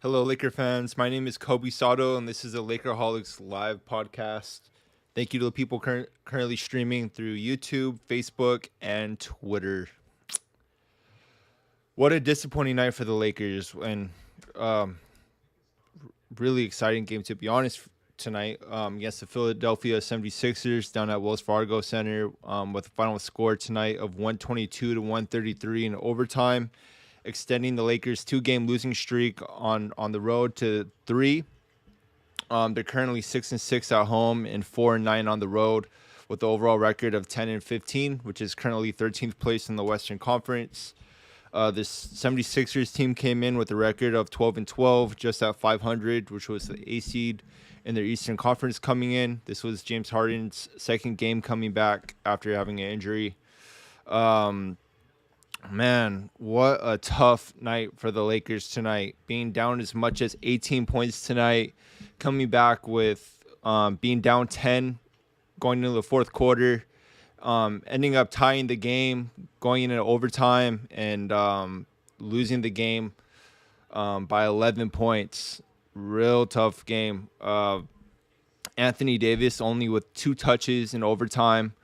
Hello, Laker fans. My name is Kobe Sato, and this is a Laker Holics live podcast. Thank you to the people currently streaming through YouTube, Facebook, and Twitter. What a disappointing night for the Lakers, and um, really exciting game, to be honest, tonight against the Philadelphia 76ers down at Wells Fargo Center with a final score tonight of 122 to 133 in overtime, extending the Lakers' two-game losing streak on the road to three. They're currently 6-6 at home and 4-9 on the road, with the overall record of 10-15, which is currently 13th place in the Western Conference. This 76ers team came in with a record of 12-12, just at 500, which was the A seed in their Eastern Conference coming in. This was James Harden's second game coming back after having an injury. Man, what a tough night for the Lakers tonight. Being down as much as 18 points tonight, coming back with being down 10 going into the fourth quarter, ending up tying the game, going into overtime, and losing the game by 11 points. Real tough game. Anthony Davis only with 2 touches in overtime.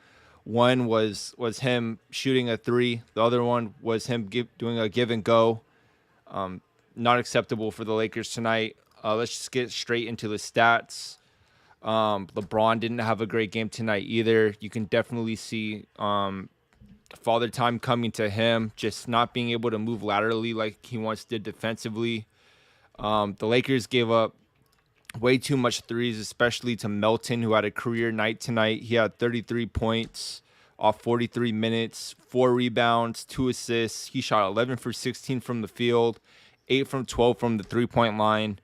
One was him shooting a three. The other one was him doing a give and go. Not acceptable for the Lakers tonight. Let's just get straight into the stats. LeBron didn't have a great game tonight either. You can definitely see father time coming to him, just not being able to move laterally like he once did defensively. The Lakers gave up way too much threes, especially to Melton, who had a career night tonight. He had 33 points off 43 minutes, 4 rebounds, 2 assists. He shot 11 for 16 from the field, 8 from 12 from the three-point line.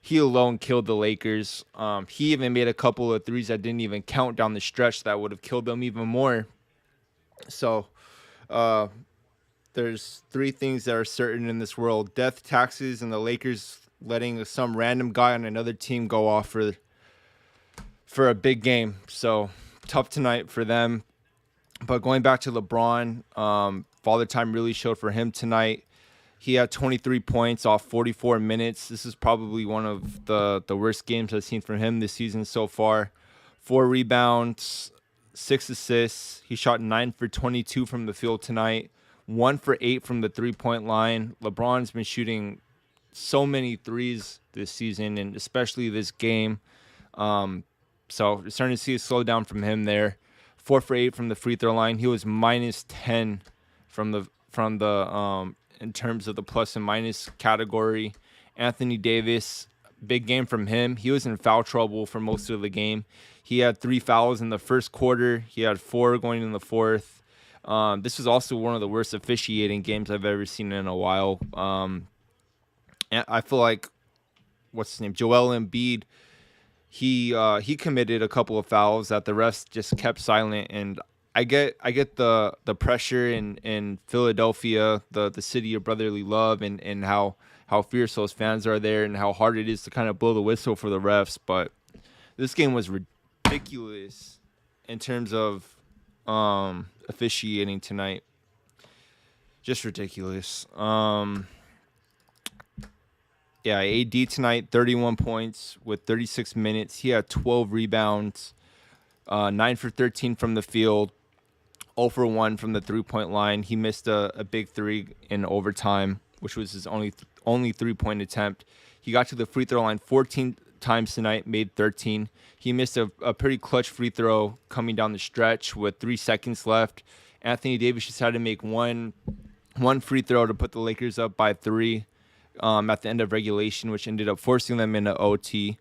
He alone killed the Lakers. He even made a couple of threes that didn't even count down the stretch that would have killed them even more. So there's 3 things that are certain in this world: death, taxes, and the Lakers letting some random guy on another team go off for a big game. So tough tonight for them. But going back to LeBron, father time really showed for him tonight. He had 23 points off 44 minutes. This is probably one of the worst games I've seen from him this season so far. 4 rebounds, 6 assists. He shot 9 for 22 from the field tonight, 1 for 8 from the three-point line. LeBron's been shooting so many threes this season, and especially this game. So we're starting to see a slowdown from him there. 4 for 8 from the free throw line. He was minus 10 from the in terms of the plus and minus category. Anthony Davis, big game from him. He was in foul trouble for most of the game. He had 3 fouls in the first quarter. He had 4 going in the fourth. This was also one of the worst officiating games I've ever seen in a while. And I feel like, what's his name, Joel Embiid, he committed a couple of fouls that the refs just kept silent. And I get the pressure in Philadelphia, the city of brotherly love, and how fierce those fans are there, and how hard it is to kind of blow the whistle for the refs. But this game was ridiculous in terms of officiating tonight. Just ridiculous. Yeah, AD tonight, 31 points with 36 minutes. He had 12 rebounds, 9 for 13 from the field, 0 for 1 from the three-point line. He missed a big 3 in overtime, which was his only 3-point attempt. He got to the free throw line 14 times tonight, made 13. He missed a pretty clutch free throw coming down the stretch with 3 seconds left. Anthony Davis just had to make one free throw to put the Lakers up by 3. At the end of regulation, which ended up forcing them into OT.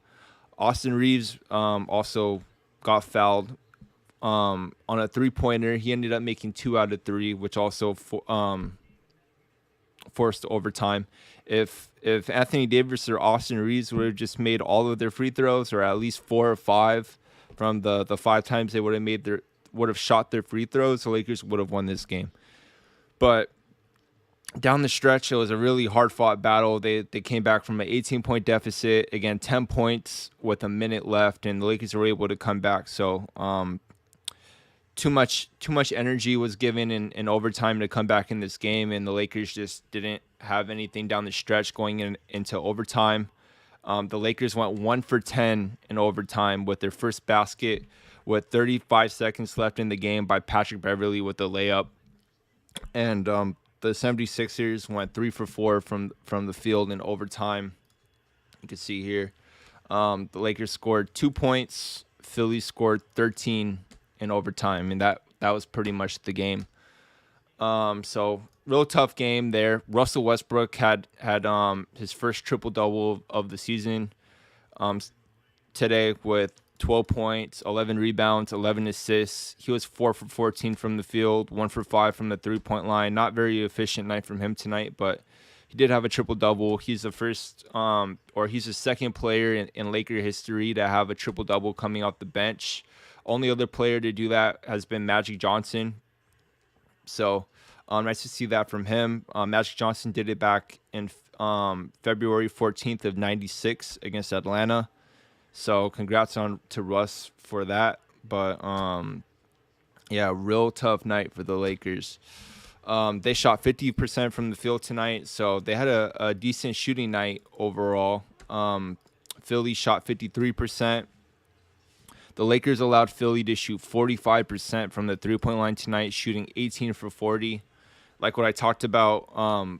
Austin Reeves also got fouled on a three-pointer. He ended up making 2 out of 3, which also forced overtime. If Anthony Davis or Austin Reeves would have just made all of their free throws, or at least 4 or 5 from the 5 times they would have shot their free throws, the Lakers would have won this game. But down the stretch, it was a really hard-fought battle. They came back from an 18-point deficit, again, 10 points with a minute left, and the Lakers were able to come back. So too much energy was given in overtime to come back in this game, and the Lakers just didn't have anything down the stretch going into overtime. The Lakers went 1 for 10 in overtime with their first basket with 35 seconds left in the game by Patrick Beverley with a layup. And the 76ers went 3 for 4 from the field in overtime. You can see here. The Lakers scored 2 points. Philly scored 13 in overtime, and that was pretty much the game. So real tough game there. Russell Westbrook had his first triple-double of the season today with 12 points, 11 rebounds, 11 assists. He was 4 for 14 from the field, 1 for 5 from the three-point line. Not very efficient night from him tonight, but he did have a triple-double. He's the first he's the second player in Laker history to have a triple-double coming off the bench. Only other player to do that has been Magic Johnson. So nice to see that from him. Magic Johnson did it back in February 14th of 96 against Atlanta. So congrats to Russ for that. But real tough night for the Lakers. They shot 50% from the field tonight, so they had a decent shooting night overall. Philly shot 53%. The Lakers allowed Philly to shoot 45% from the three-point line tonight, shooting 18 for 40. Like what I talked about,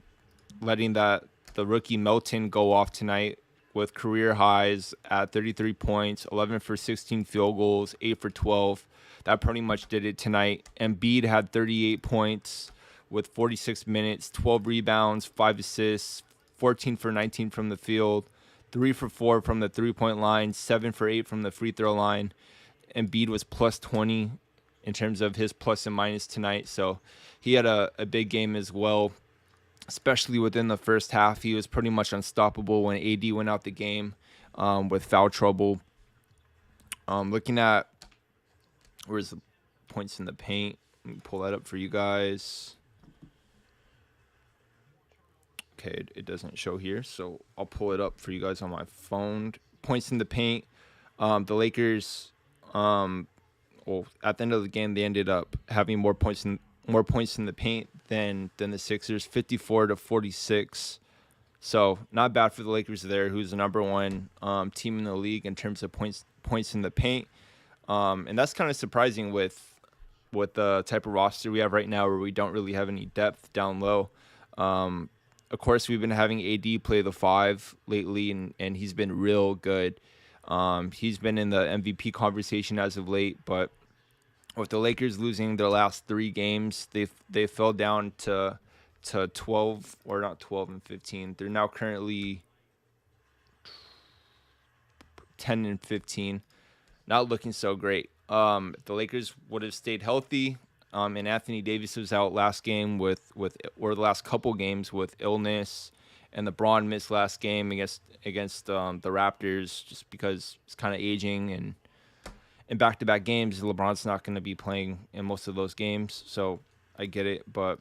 letting the rookie Melton go off tonight with career highs at 33 points, 11 for 16 field goals, 8 for 12. That pretty much did it tonight. Embiid had 38 points with 46 minutes, 12 rebounds, 5 assists, 14 for 19 from the field, 3 for 4 from the three-point line, 7 for 8 from the free throw line. Embiid was plus 20 in terms of his plus and minus tonight, so he had a big game as well, especially within the first half. He was pretty much unstoppable when AD went out the game with foul trouble. Looking at where's the points in the paint. Let me pull that up for you guys. Okay, it doesn't show here, so I'll pull it up for you guys on my phone. Points in the paint. The Lakers, at the end of the game, they ended up having more points in the paint than the Sixers, 54-46. So not bad for the Lakers there, who's the number one team in the league in terms of points in the paint. And that's kind of surprising with the type of roster we have right now, where we don't really have any depth down low. Of course, we've been having AD play the 5 lately, and he's been real good. He's been in the MVP conversation as of late, but with the Lakers losing their last 3 games, they fell down to 12, or not 12 and 15. They're now currently 10 and 15. Not looking so great. The Lakers would have stayed healthy. And Anthony Davis was out last game or the last couple games with illness, and LeBron missed last game against the Raptors just because he's kind of aging, and in back-to-back games, LeBron's not going to be playing in most of those games, so I get it. But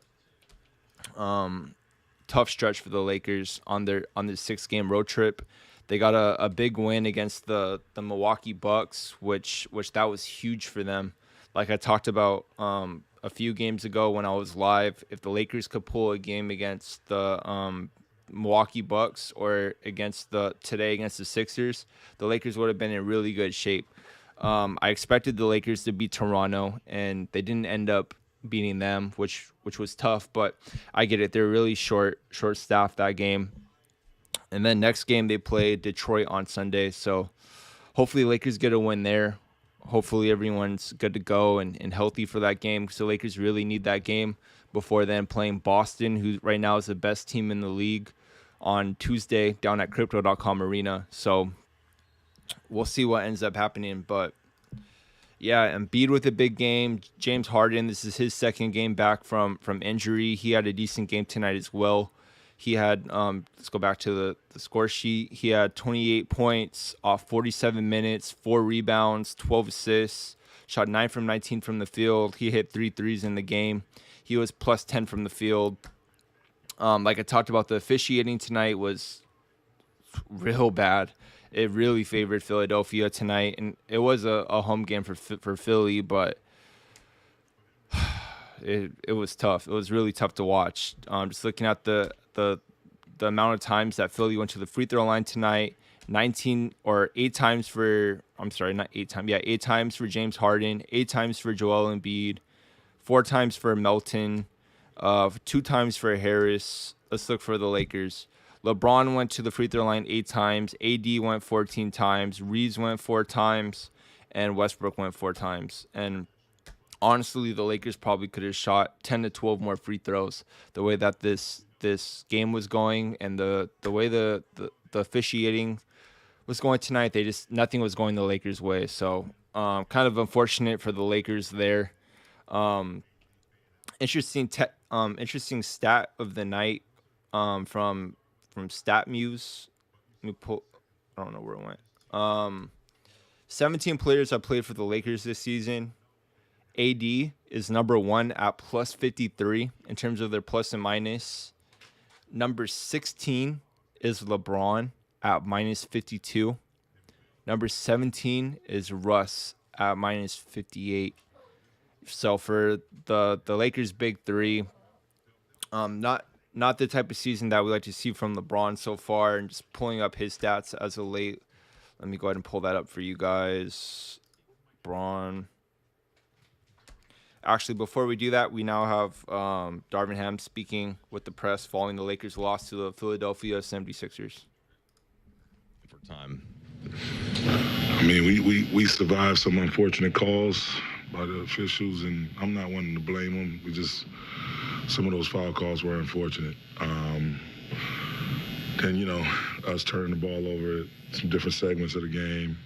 tough stretch for the Lakers on their 6-game road trip. They got a big win against the Milwaukee Bucks, which that was huge for them. Like I talked about a few games ago when I was live, if the Lakers could pull a game against the Milwaukee Bucks or today against the Sixers, the Lakers would have been in really good shape. I expected the Lakers to beat Toronto, and they didn't end up beating them, which was tough, but I get it. They're really short-staffed that game. And then next game they play Detroit on Sunday, so hopefully the Lakers get a win there. Hopefully everyone's good to go and healthy for that game, because the Lakers really need that game before then playing Boston, who right now is the best team in the league, on Tuesday down at Crypto.com Arena. So we'll see what ends up happening. But yeah, Embiid with a big game. James Harden, this is his second game back from injury. He had a decent game tonight as well. He had, let's go back to the score sheet. He had 28 points off 47 minutes, 4 rebounds, 12 assists, shot 9 from 19 from the field. He hit 3 threes in the game. He was plus 10 from the field. Like I talked about, the officiating tonight was real bad. It really favored Philadelphia tonight, and it was a home game for Philly, but it was tough. It was really tough to watch. Just looking at the amount of times that Philly went to the free throw line tonight, 8 times for, I'm sorry, not 8 times. Yeah, 8 times for James Harden, 8 times for Joel Embiid, 4 times for Melton, 2 times for Harris. Let's look for the Lakers. LeBron went to the free throw line 8 times. AD went 14 times. Reeves went 4 times. And Westbrook went 4 times. And honestly, the Lakers probably could have shot 10 to 12 more free throws. The way that this game was going and the way the officiating was going tonight, nothing was going the Lakers' way. So kind of unfortunate for the Lakers there. Interesting stat of the night from StatMuse. Let me pull. I don't know where it went. 17 players have played for the Lakers this season. AD is number 1 at plus 53 in terms of their plus and minus. Number 16 is LeBron at minus 52. Number 17 is Russ at minus 58. So for the Lakers' big three, not the type of season that we like to see from LeBron so far. And just pulling up his stats as of late. Let me go ahead and pull that up for you guys. LeBron. Actually, before we do that, we now have Darvin Ham speaking with the press following the Lakers' loss to the Philadelphia 76ers. For time. I mean, we survived some unfortunate calls by the officials, and I'm not wanting to blame them. Some of those foul calls were unfortunate. And, us turning the ball over at some different segments of the game.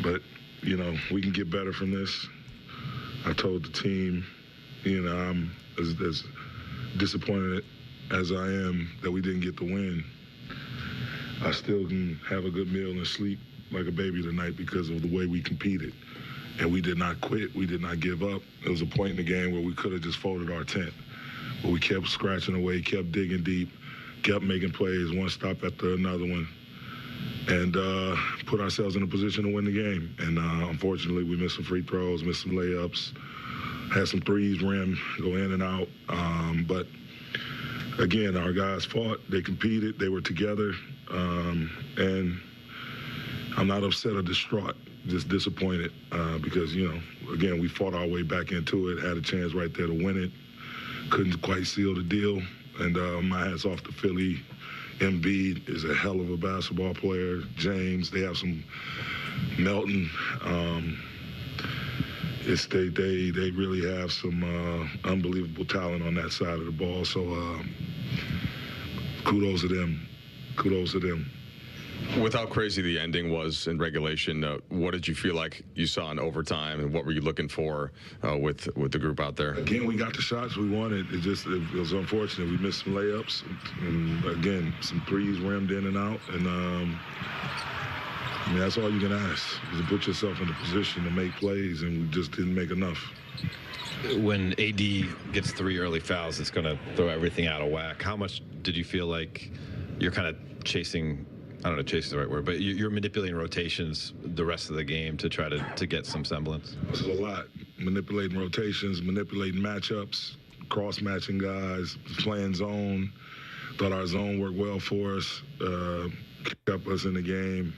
But, we can get better from this. I told the team, I'm as disappointed as I am that we didn't get the win. I still can have a good meal and sleep like a baby tonight because of the way we competed. And we did not quit. We did not give up. There was a point in the game where we could have just folded our tent. But we kept scratching away, kept digging deep, kept making plays, one stop after another one, and put ourselves in a position to win the game. And unfortunately, we missed some free throws, missed some layups, had some threes rim, go in and out. But again, our guys fought, they competed, they were together. And I'm not upset or distraught, just disappointed because, again, we fought our way back into it, had a chance right there to win it, couldn't quite seal the deal. And my hat's off to Philly. Embiid is a hell of a basketball player. James, they have some Melton. They really have some unbelievable talent on that side of the ball. So kudos to them. Kudos to them. With how crazy the ending was in regulation, what did you feel like you saw in overtime, and what were you looking for with the group out there? Again, we got the shots we wanted. It was unfortunate. We missed some layups, and again, some threes rimmed in and out. And that's all you can ask, is to put yourself in a position to make plays, and we just didn't make enough. When AD gets 3 early fouls, it's going to throw everything out of whack. How much did you feel like you're kind of chasing? I don't know, chasing the right word, but you're manipulating rotations the rest of the game to try to get some semblance? This is a lot. Manipulating rotations, manipulating matchups, cross-matching guys, playing zone. Thought our zone worked well for us, kept us in the game.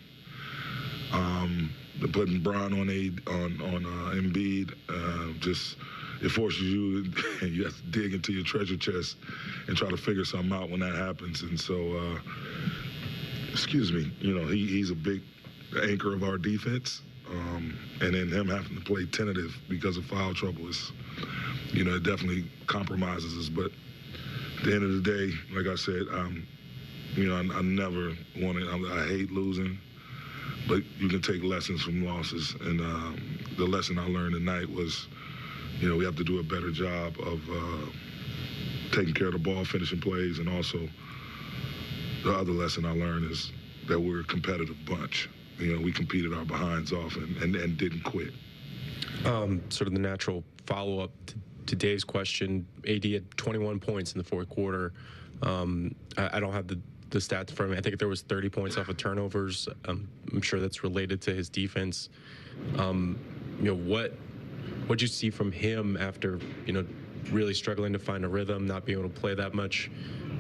Putting Bron on Embiid, it forces you, you have to dig into your treasure chest and try to figure something out when that happens. And so, excuse me, he's a big anchor of our defense. And then him having to play tentative because of foul trouble is, it definitely compromises us. But at the end of the day, like I said, I never wanted, I hate losing, but you can take lessons from losses. And the lesson I learned tonight was, we have to do a better job of taking care of the ball, finishing plays, and also the other lesson I learned is that we're a competitive bunch. We competed our behinds off and didn't quit. Sort of the natural follow-up to Dave's question, AD had 21 points in the fourth quarter. I don't have the stats in front of me. I think there was 30 points off of turnovers. I'm sure that's related to his defense. What what'd you see from him after really struggling to find a rhythm, not being able to play that much,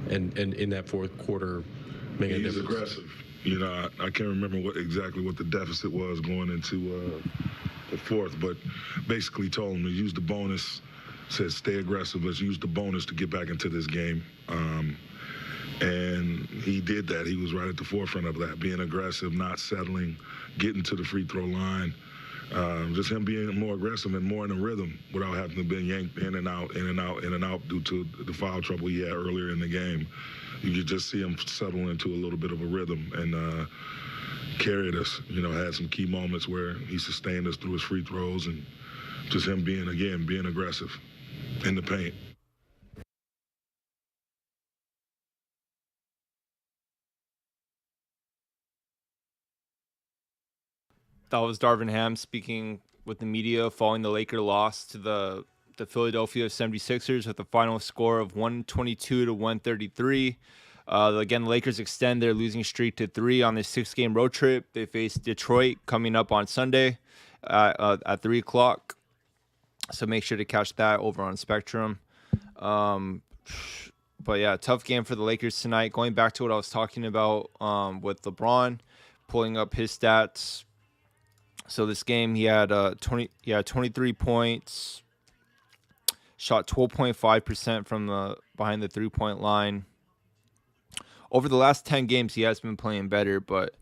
and in that fourth quarter making a He's difference? aggressive. I can't remember exactly what the deficit was going into the fourth, but basically told him to use the bonus, said stay aggressive, let's use the bonus to get back into this game. And he did that. He was right at the forefront of that, being aggressive, not settling, getting to the free throw line. Just him being more aggressive and more in a rhythm without having to be yanked in and out, in and out, in and out due to the foul trouble he had earlier in the game. You could just see him settle into a little bit of a rhythm and carried us. Had some key moments where he sustained us through his free throws and just him being aggressive in the paint. That was Darvin Ham speaking with the media following the Laker loss to the Philadelphia 76ers with a final score of 122 to 133. Again, the Lakers extend their losing streak to 3 on this 6-game road trip. They face Detroit coming up on Sunday at 3 o'clock. So make sure to catch that over on Spectrum. But yeah, tough game for the Lakers tonight. Going back to what I was talking about with LeBron, pulling up his stats. So this game, he had 23 points, shot 12.5% from behind the 3-point line. Over the last 10 games, he has been playing better, but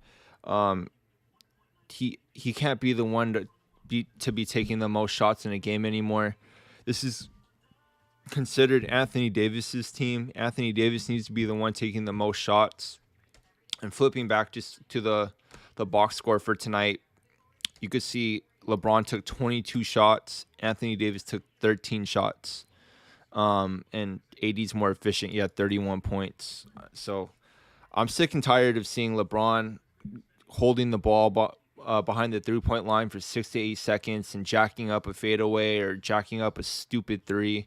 he can't be the one to be taking the most shots in a game anymore. This is considered Anthony Davis's team. Anthony Davis needs to be the one taking the most shots. And flipping back just to the box score for tonight, you could see LeBron took 22 shots. Anthony Davis took 13 shots. And AD's more efficient. He had 31 points. So I'm sick and tired of seeing LeBron holding the ball behind the 3-point line for 6 to 8 seconds and jacking up a fadeaway or jacking up a stupid 3.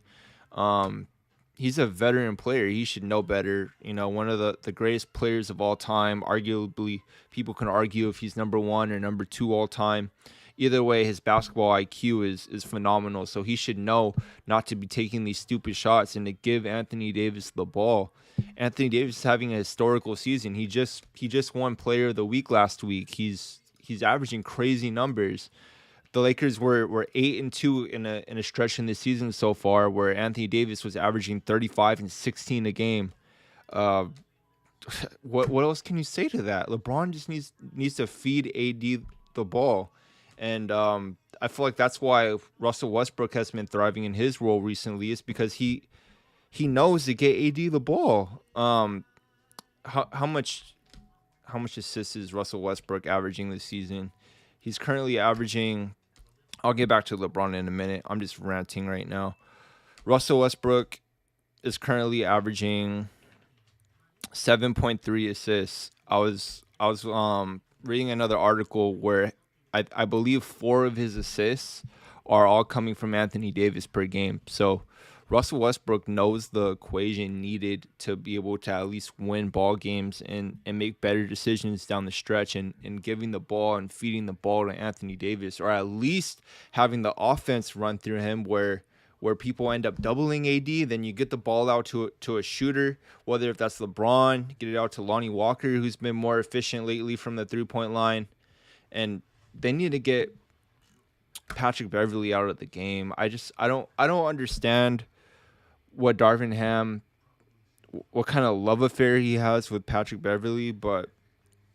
He's a veteran player. He should know better. One of the greatest players of all time. Arguably, people can argue if he's number 1 or number 2 all time. Either way, his basketball IQ is phenomenal. So he should know not to be taking these stupid shots and to give Anthony Davis the ball. Anthony Davis is having a historical season. He just won Player of the Week last week. He's averaging crazy numbers. The Lakers were 8-2 in a stretch in the season so far, where Anthony Davis was averaging 35 and 16 a game. What else can you say to that? LeBron just needs to feed AD the ball, and I feel like that's why Russell Westbrook has been thriving in his role recently. Is because he knows to get AD the ball. How much assists is Russell Westbrook averaging this season? He's currently averaging. I'll get back to LeBron in a minute. I'm just ranting right now. Russell Westbrook is currently averaging 7.3 assists. I was reading another article where I believe 4 of his assists are all coming from Anthony Davis per game. So Russell Westbrook knows the equation needed to be able to at least win ball games and make better decisions down the stretch, and giving the ball and feeding the ball to Anthony Davis, or at least having the offense run through him where people end up doubling AD. Then you get the ball out to a shooter, whether if that's LeBron, get it out to Lonnie Walker, who's been more efficient lately from the 3-point line. And they need to get Patrick Beverley out of the game. I don't understand what Darvin Ham, what kind of love affair he has with Patrick Beverley, but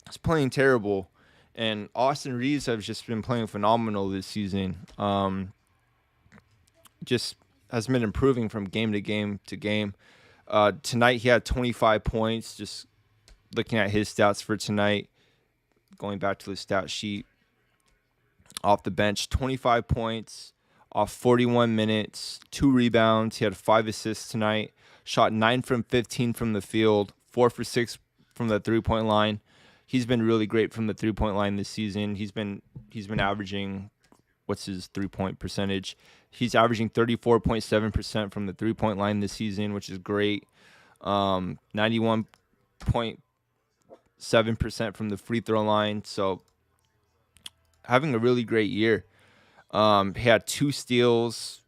he's playing terrible. And Austin Reeves has just been playing phenomenal this season. Just has been improving from game to game to game. Tonight he had 25 points. Just looking at his stats for tonight, going back to the stat sheet, off the bench, 25 points, off 41 minutes, 2 rebounds. He had 5 assists tonight, shot 9 from 15 from the field, 4 for 6 from the 3-point line. He's been really great from the 3-point line this season. He's been averaging, what's his 3-point percentage? He's averaging 34.7% from the 3-point line this season, which is great. 91.7% from the free throw line. So having a really great year. He had 2 steals.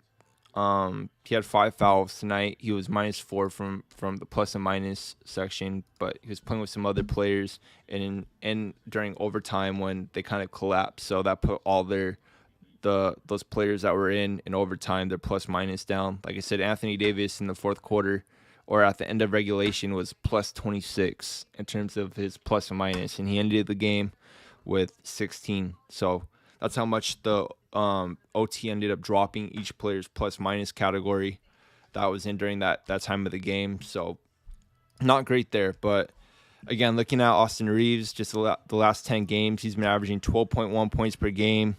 He had 5 fouls tonight. He was -4 from the plus and minus section, but he was playing with some other players and during overtime when they kind of collapsed. So that put all those players that were in overtime, their plus minus down. Like I said, Anthony Davis in the fourth quarter or at the end of regulation was plus 26 in terms of his plus and minus, and he ended the game with 16. So that's how much the OT ended up dropping each player's plus minus category that was in during that time of the game. So not great there. But again, looking at Austin Reeves, just the last 10 games, he's been averaging 12.1 points per game.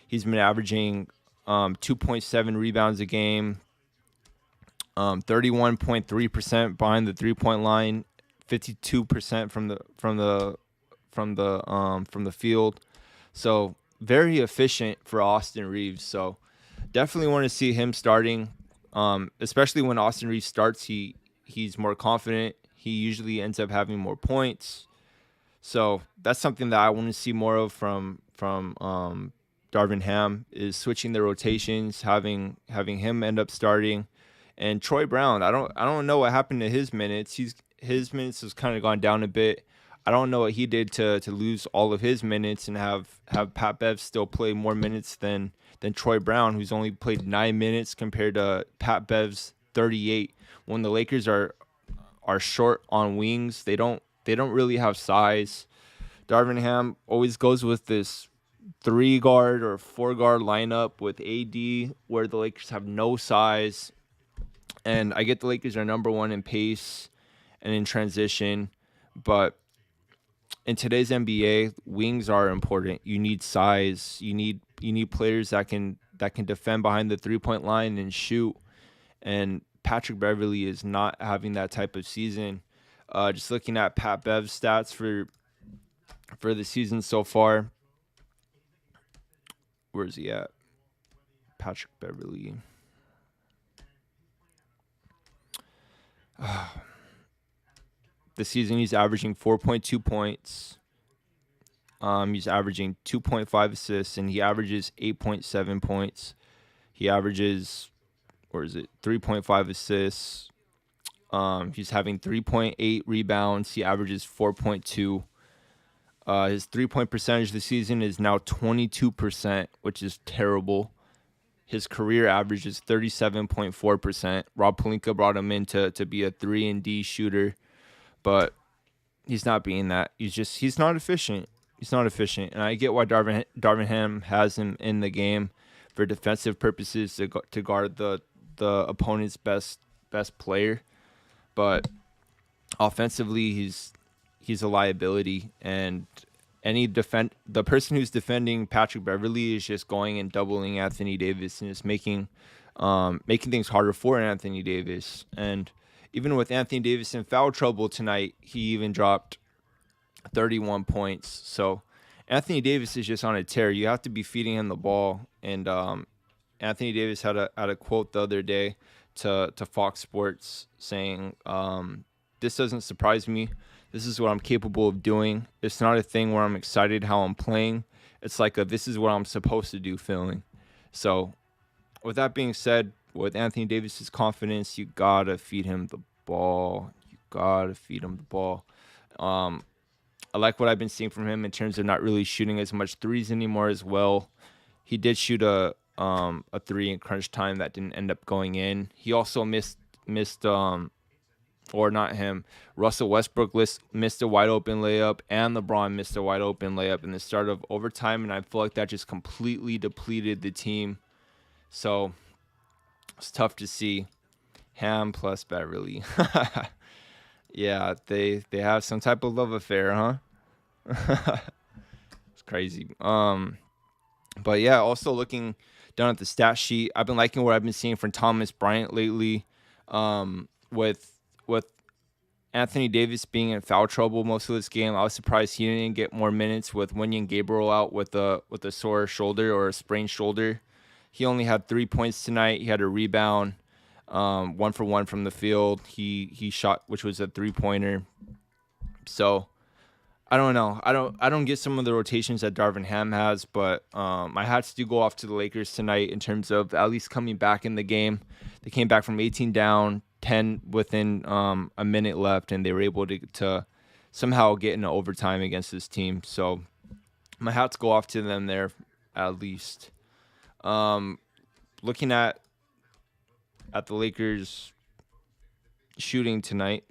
He's been averaging 2.7 rebounds a game, 31.3% behind the 3-point line, 52% from the field. So very efficient for Austin Reeves. So definitely want to see him starting, especially when Austin Reeves starts. He's more confident. He usually ends up having more points. So that's something that I want to see more of from Darvin Ham, is switching the rotations, having him end up starting. And Troy Brown, I don't know what happened to his minutes. His minutes has kind of gone down a bit. I don't know what he did to lose all of his minutes and have Pat Bev still play more minutes than Troy Brown, who's only played 9 minutes compared to Pat Bev's 38. When the Lakers are short on wings, they don't really have size. Darvin Ham always goes with this 3-guard or 4-guard lineup with AD, where the Lakers have no size. And I get the Lakers are number 1 in pace and in transition, but in today's NBA, wings are important. You need size. You need players that can defend behind the 3-point line and shoot. And Patrick Beverley is not having that type of season. Just looking at Pat Bev's stats for the season so far. Where is he at? Patrick Beverley. This season, he's averaging 4.2 points. He's averaging 2.5 assists, and he averages 8.7 points. He averages, 3.5 assists. He's having 3.8 rebounds. He averages 4.2. His 3-point percentage this season is now 22%, which is terrible. His career average is 37.4%. Rob Pelinka brought him in to be a 3-and-D shooter, but he's not being that. He's not efficient. He's not efficient, and I get why Darvin Ham has him in the game for defensive purposes to guard the opponent's best player, but offensively he's a liability, and the person who's defending Patrick Beverley is just going and doubling Anthony Davis and just making things harder for Anthony Davis. And even with Anthony Davis in foul trouble tonight, he even dropped 31 points. So Anthony Davis is just on a tear. You have to be feeding him the ball. And Anthony Davis had a quote the other day to Fox Sports saying, "This doesn't surprise me. This is what I'm capable of doing. It's not a thing where I'm excited how I'm playing. It's like this is what I'm supposed to do feeling." So with that being said, with Anthony Davis's confidence, you gotta feed him the ball. I like what I've been seeing from him in terms of not really shooting as much threes anymore as well. He did shoot a 3 in crunch time that didn't end up going in. He also missed or not him. Russell Westbrook missed a wide open layup, and LeBron missed a wide open layup in the start of overtime, and I feel like that just completely depleted the team. So it's tough to see. Ham plus Beverly. Yeah, they have some type of love affair, huh? It's crazy. But yeah, also looking down at the stat sheet, I've been liking what I've been seeing from Thomas Bryant lately. With Anthony Davis being in foul trouble most of this game, I was surprised he didn't get more minutes with Wenyen Gabriel out with a sore shoulder or a sprained shoulder. He only had 3 points tonight. He had a rebound, 1 for 1 from the field. He shot, which was a 3-pointer. So I don't know. I don't get some of the rotations that Darvin Ham has, but my hats do go off to the Lakers tonight in terms of at least coming back in the game. They came back from 18 down, 10 within a minute left, and they were able to somehow get into overtime against this team. So my hats go off to them there at least. Looking at the Lakers shooting tonight,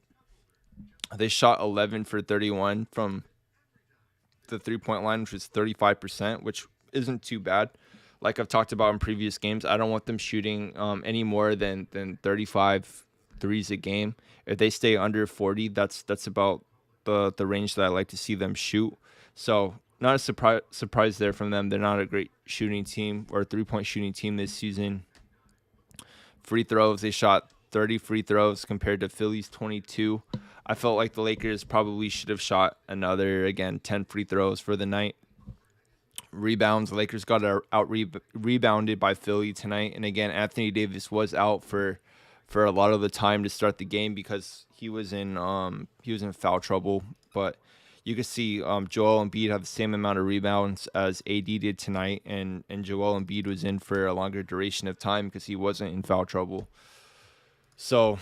they shot 11 for 31 from the three-point line, which was 35%, which isn't too bad. Like I've talked about in previous games, I don't want them shooting any more than 35 threes a game. If they stay under 40, that's about the range that I like to see them shoot. So not a surprise there from them. They're not a great shooting team or a three-point shooting team this season. Free throws, they shot 30 free throws compared to Philly's 22. I felt like the Lakers probably should have shot another, 10 free throws for the night. Rebounds, the Lakers got rebounded by Philly tonight. And again, Anthony Davis was out for a lot of the time to start the game because he was in foul trouble. But you could see Joel Embiid have the same amount of rebounds as AD did tonight, and Joel Embiid was in for a longer duration of time because he wasn't in foul trouble. So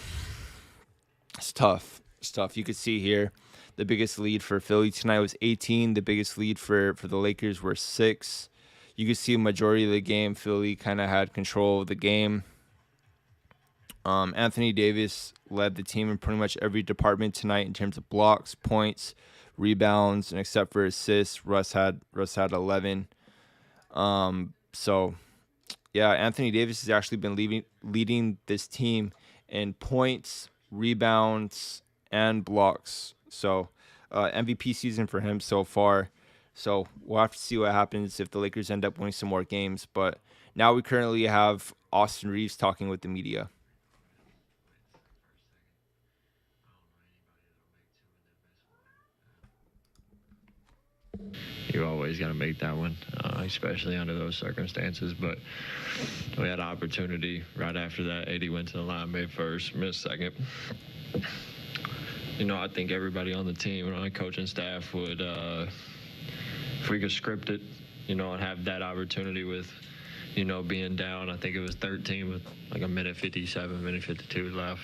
it's tough. It's tough. You could see here the biggest lead for Philly tonight was 18. The biggest lead for the Lakers were 6. You could see a majority of the game, Philly kind of had control of the game. Anthony Davis led the team in pretty much every department tonight in terms of blocks, points, rebounds, and except for assists, Russ had 11. So, yeah, Anthony Davis has actually been leading this team in points, rebounds, and blocks. So MVP season for him so far. So we'll have to see what happens if the Lakers end up winning some more games. But now we currently have Austin Reeves talking with the media. You always got to make that one, especially under those circumstances. But we had an opportunity right after that. AD went to the line, made first, missed second. I think everybody on the team, the coaching staff would, if we could script it, and have that opportunity with, being down. I think it was 13 with like a minute 57, minute 52 left.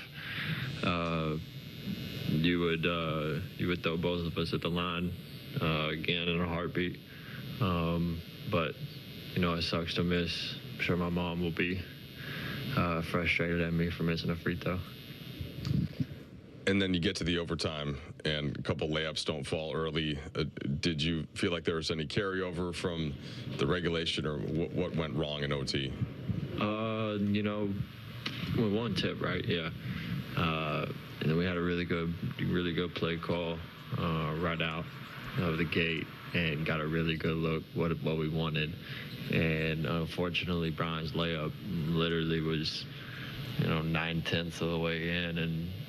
You would throw both of us at the line again in a heartbeat. But it sucks to miss. I'm sure my mom will be frustrated at me for missing a free throw. And then you get to the overtime, and a couple layups don't fall early. Did you feel like there was any carryover from the regulation, or what went wrong in OT? With one tip, right? Yeah. And then we had a really good play call right out of the gate, and got a really good look what we wanted. And unfortunately, Brian's layup literally was 9/10 of the way in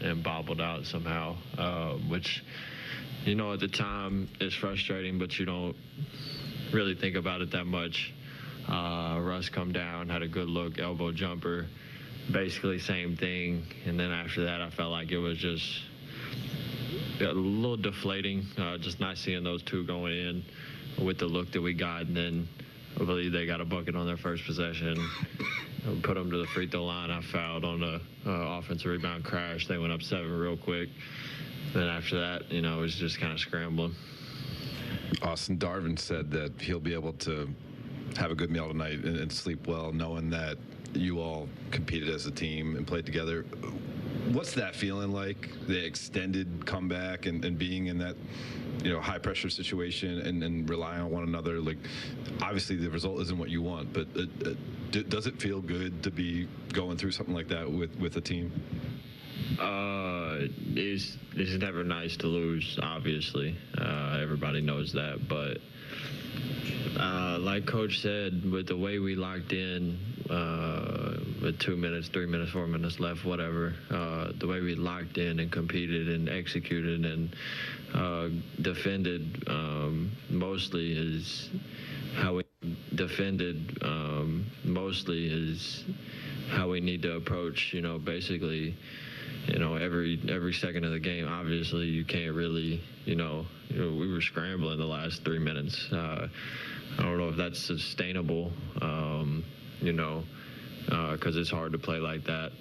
and bobbled out somehow, which at the time is frustrating, but you don't really think about it that much. Russ come down, had a good look, elbow jumper, basically same thing. And then after that, I felt like it was just a little deflating, just not seeing those two going in with the look that we got. And then I believe they got a bucket on their first possession. Put them to the free throw line. I fouled on the offensive rebound crash. They went up 7 real quick. Then after that, it was just kind of scrambling. Austin, Darvin said that he'll be able to have a good meal tonight and sleep well, knowing that you all competed as a team and played together. What's that feeling like, the extended comeback and being in that high pressure situation and relying on one another? Like, obviously the result isn't what you want, but does it feel good to be going through something like that with a team? It's never nice to lose, obviously. Everybody knows that, but like Coach said, with the way we locked in, with 2 minutes, 3 minutes, 4 minutes left, whatever, the way we locked in and competed and executed and defended mostly is how we how we need to approach, basically, every second of the game. Obviously, you can't really, we were scrambling the last 3 minutes. I don't know if that's sustainable, because it's hard to play like that.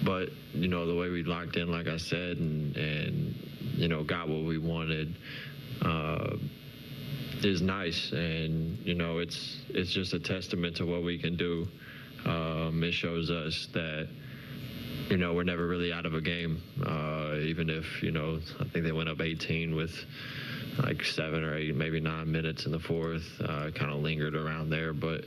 But, the way we locked in, like I said, and got what we wanted is nice. And, it's just a testament to what we can do. It shows us that, we're never really out of a game, even if, I think they went up 18 with like 7 or 8, maybe 9 minutes in the fourth, kind of lingered around there. But,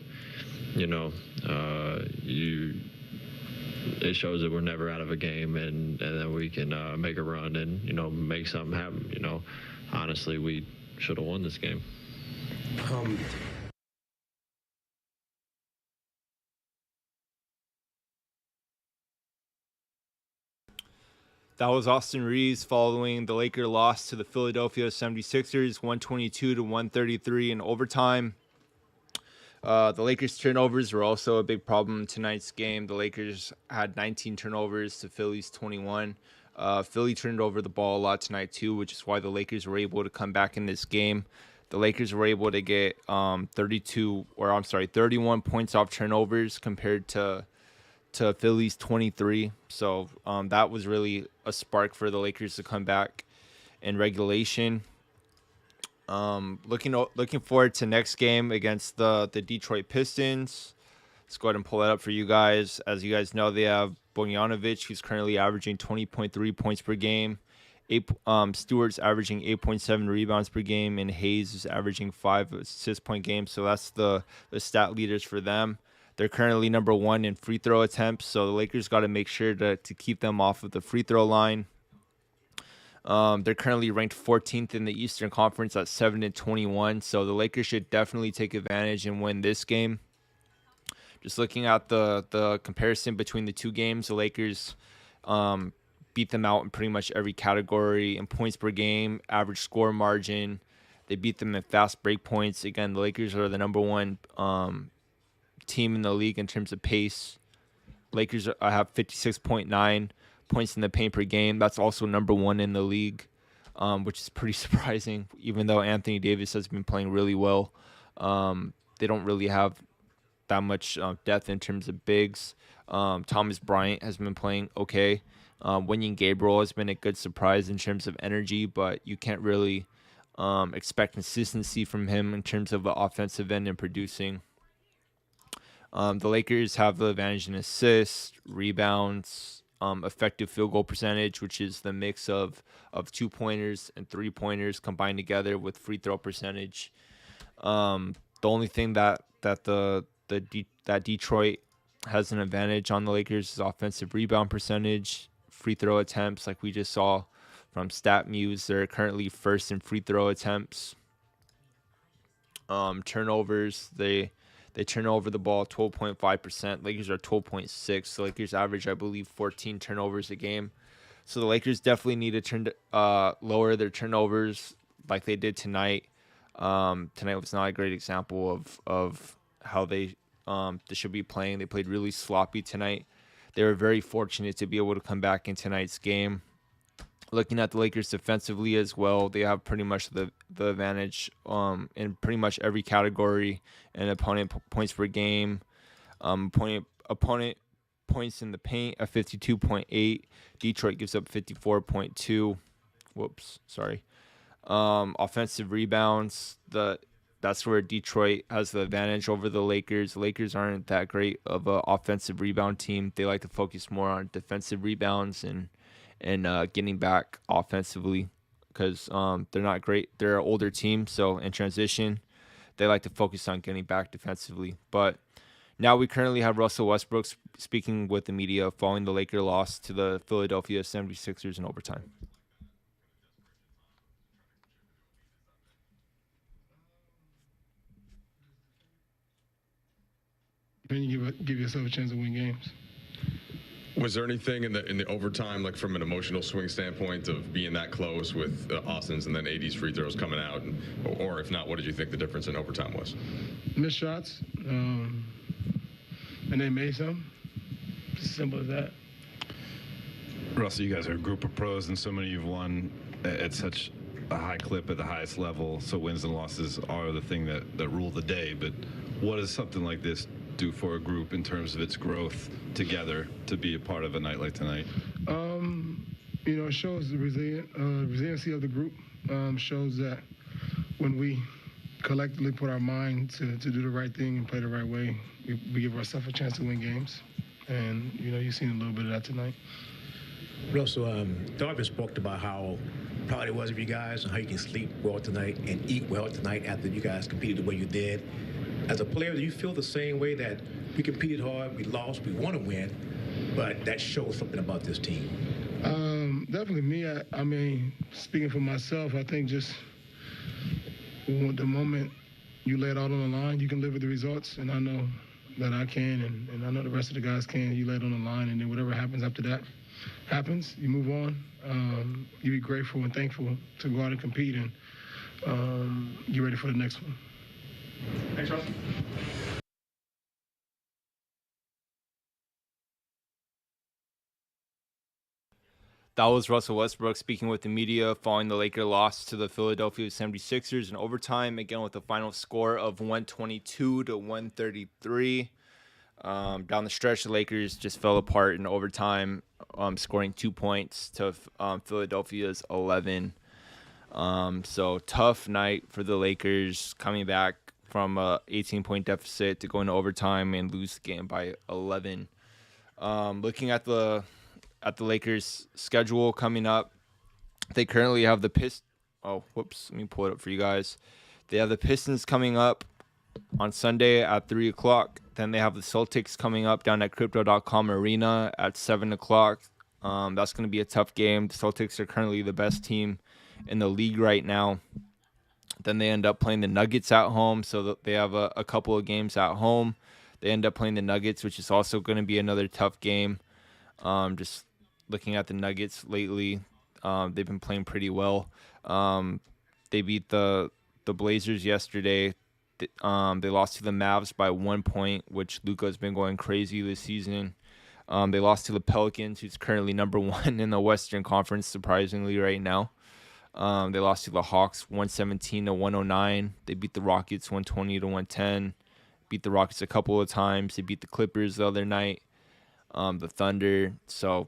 it shows that we're never out of a game, and then we can make a run and, make something happen. Honestly, we should have won this game. That was Austin Reeves following the Laker loss to the Philadelphia 76ers, 122-133 in overtime. The Lakers' turnovers were also a big problem in tonight's game. The Lakers had 19 turnovers to Philly's 21. Philly turned over the ball a lot tonight too, which is why the Lakers were able to come back in this game. The Lakers were able to get 31 points off turnovers compared to Philly's 23. So that was really a spark for the Lakers to come back in regulation. Looking forward to next game against the Detroit Pistons. Let's go ahead and pull that up for you guys. As you guys know, they have Bogdanovic, who's currently averaging 20.3 points per game. Stewart's averaging 8.7 rebounds per game, and Hayes is averaging 5 assists per game. So that's the stat leaders for them. They're currently number 1 in free throw attempts, so the Lakers got to make sure to keep them off of the free throw line. They're currently ranked 14th in the Eastern Conference at 7-21, so the Lakers should definitely take advantage and win this game. Just looking at the comparison between the two games, the Lakers beat them out in pretty much every category in points per game, average score margin. They beat them in fast break points. Again, the Lakers are the number 1 team in the league in terms of pace. Lakers have 56.9 points in the paint per game. That's also number 1 in the league, which is pretty surprising, even though Anthony Davis has been playing really well. They don't really have that much depth in terms of bigs. Thomas Bryant has been playing okay. Wenyen Gabriel has been a good surprise in terms of energy, but you can't really expect consistency from him in terms of the offensive end and producing. The Lakers have the advantage in assists, rebounds, effective field goal percentage, which is the mix of 2-pointers and 3-pointers combined together with free throw percentage. The only thing that Detroit has an advantage on the Lakers is offensive rebound percentage, free throw attempts, like we just saw from StatMuse. They're currently first in free throw attempts. Turnovers, they turn over the ball 12.5%. Lakers are 12.6. The Lakers average, I believe, 14 turnovers a game. So the Lakers definitely need to lower their turnovers like they did tonight. Tonight was not a great example of how they should be playing. They played really sloppy tonight. They were very fortunate to be able to come back in tonight's game. Looking at the Lakers defensively as well, they have pretty much the advantage in pretty much every category. And opponent points per game, opponent points in the paint at 52.8. Detroit gives up 54.2. Offensive rebounds, that's where Detroit has the advantage over the Lakers. The Lakers aren't that great of an offensive rebound team. They like to focus more on defensive rebounds and getting back offensively because they're not great. They're an older team, so in transition, they like to focus on getting back defensively. But now we currently have Russell Westbrook speaking with the media following the Laker loss to the Philadelphia 76ers in overtime. Then you give yourself a chance to win games. Was there anything in the overtime, like from an emotional swing standpoint, of being that close with Austin's and then AD's free throws coming out, or if not, what did you think the difference in overtime was? Missed shots, and they made some. Simple as that. Russell, you guys are a group of pros, and so many you've won at such a high clip at the highest level. So wins and losses are the thing that rule the day. But what does something like this do for a group in terms of its growth together to be a part of a night like tonight? It shows the resiliency of the group. Shows that when we collectively put our mind to do the right thing and play the right way, we give ourselves a chance to win games. And, you've seen a little bit of that tonight. Russell, Darvin spoke about how proud it was of you guys and how you can sleep well tonight and eat well tonight after you guys competed the way you did. As a player, do you feel the same way that we competed hard, we lost, we want to win, but that shows something about this team? Definitely me. I mean, speaking for myself, I think just the moment you lay it out on the line, you can live with the results, and I know that I can, and I know the rest of the guys can. You lay it on the line, and then whatever happens after that happens. You move on. You be grateful and thankful to go out and compete and get ready for the next one. Thanks, Russell. That was Russell Westbrook speaking with the media following the Laker loss to the Philadelphia 76ers in overtime, again with a final score of 122 to 133. Down the stretch, the Lakers just fell apart in overtime, scoring 2 points to Philadelphia's 11. So tough night for the Lakers, coming back from a 18-point deficit to go into overtime and lose the game by 11. Looking at the Lakers' schedule coming up, they currently have the let me pull it up for you guys. They have the Pistons coming up on Sunday at 3 o'clock. Then they have the Celtics coming up down at Crypto.com Arena at 7 o'clock. That's going to be a tough game. The Celtics are currently the best team in the league right now. Then they end up playing the Nuggets at home, so they have a couple of games at home. They end up playing the Nuggets, which is also going to be another tough game. Just looking at the Nuggets lately, they've been playing pretty well. They beat the Blazers yesterday. They lost to the Mavs by 1 point, which Luka's been going crazy this season. They lost to the Pelicans, who's currently number 1 in the Western Conference, surprisingly, right now. They lost to the Hawks 117 to 109. They beat the Rockets 120 to 110. Beat the Rockets a couple of times. They beat the Clippers the other night. The Thunder. So